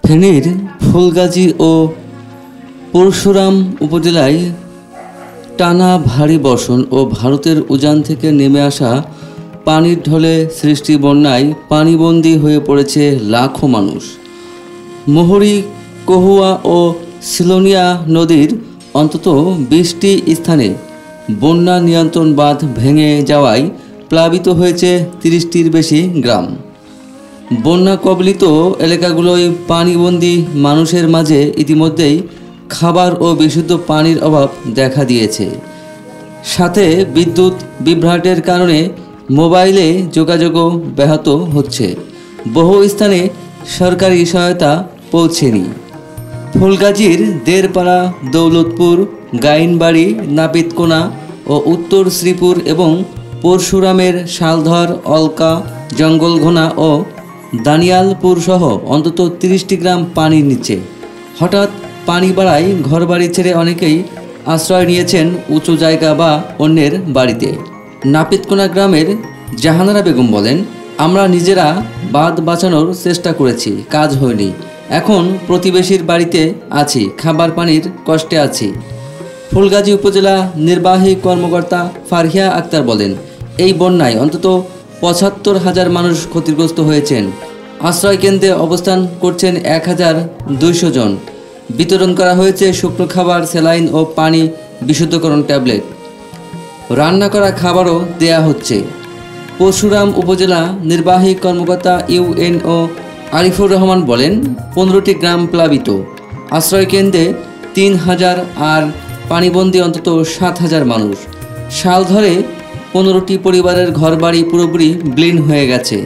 ফেনীর ফুলগাজী ও পরশুরাম উপজেলায় টানা ভারী বর্ষণ ও ভারতের উজান থেকে নেমে আসা পানির ঢলে সৃষ্টি বন্যায় পানিবন্দী হয়ে পড়েছে লাখো মানুষ। মুহুরী, কহুয়া ও সিলোনিয়া নদীর অন্তত 20টি স্থানে বন্যা নিয়ন্ত্রণ বাঁধ ভেঙে যাওয়ায় প্লাবিত হয়েছে 30টির বেশি গ্রাম। বন্যা কবলিত এলাকাগুলোয় পানিবন্দী মানুষের মাঝে ইতিমধ্যেই খাবার ও বিশুদ্ধ পানির অভাব দেখা দিয়েছে। সাথে বিদ্যুৎ বিভ্রাটের কারণে মোবাইলে যোগাযোগও ব্যাহত হচ্ছে। বহু স্থানে সরকারি সহায়তা পৌঁছেনি। ফুলগাজীর দেরপাড়া, দৌলতপুর, গাইনবাড়ি, নাপিতকোনা ও উত্তর শ্রীপুর এবং পরশুরামের শালধর, অলকা, জঙ্গলঘোনা ও দানিয়ালপুর সহ অন্তত 30টি গ্রাম পানির নিচে। হঠাৎ পানি বাড়ায় ঘরবাড়ি ছেড়ে অনেকেই আশ্রয় নিয়েছেন উঁচু জায়গা বা অন্যের বাড়িতে। নাপিতকোনা গ্রামের জাহানারা বেগম বলেন, আমরা নিজেরা বাঁধ বাঁচানোর চেষ্টা করেছি, কাজ হয়নি। এখন প্রতিবেশীর বাড়িতে আছি, খাবার পানির কষ্টে আছি। ফুলগাজী উপজেলা নির্বাহী কর্মকর্তা ফারহিয়া আক্তার বলেন, এই বন্যায় অন্তত ৭৫,০০০ মানুষ ক্ষতিগ্রস্ত হয়েছেন। আশ্রয়কেন্দ্রে অবস্থান করছেন ১,২০০ জন। বিতরণ করা হয়েছে শুকনো খাবার, স্যালাইন ও পানি বিশুদ্ধকরণ ট্যাবলেট। রান্না করা খাবারও দেয়া হচ্ছে। পরশুরাম উপজেলা নির্বাহী কর্মকর্তা ইউএনও আরিফুর রহমান বলেন, 15টি গ্রাম প্লাবিত, আশ্রয়কেন্দ্রে ৩,০০০ আর পানিবন্দী অন্তত ৭,০০০ মানুষ। শালধরে 15টি পরিবারের ঘরবাড়ি পুরোপুরি বিলীন হয়ে গেছে।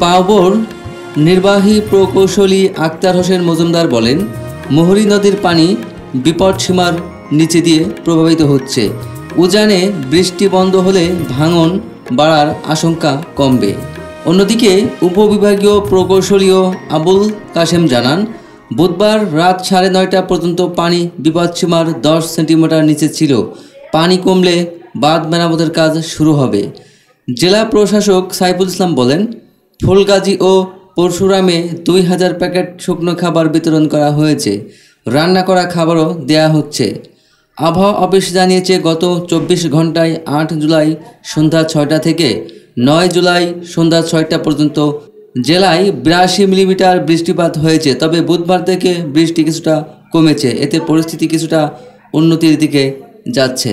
পাওবোর নির্বাহী প্রকৌশলী আক্তার হোসেন মজুমদার বলেন, মুহুরী নদীর পানি বিপদসীমার নিচে দিয়ে প্রবাহিত হচ্ছে। উজানে বৃষ্টি বন্ধ হলে ভাঙন বাড়ার আশঙ্কা কমবে। অন্যদিকে উপবিভাগীয় প্রকৌশলীয় আবুল কাশেম জানান, বুধবার রাত 9:30 পর্যন্ত পানি বিপদসীমার 10 সেন্টিমিটার নিচে ছিল। পানি কমলে বাঁধ মেরামতের কাজ শুরু হবে। জেলা প্রশাসক সাইফুল ইসলাম বলেন, ফুলগাজী ও পরশুরামে 2000 প্যাকেট শুকনো খাবার বিতরণ করা হয়েছে। রান্না করা খাবারও দেয়া হচ্ছে। আবহাওয়া অফিস জানিয়েছে, গত 24 ঘন্টায় 8 জুলাই সন্ধ্যা 6টা থেকে 9 জুলাই সন্ধ্যা 6টা পর্যন্ত জেলায় 82 মিলিমিটার বৃষ্টিপাত হয়েছে। তবে বুধবার থেকে বৃষ্টি কিছুটা কমেছে, এতে পরিস্থিতি কিছুটা উন্নতির দিকে যাচ্ছে।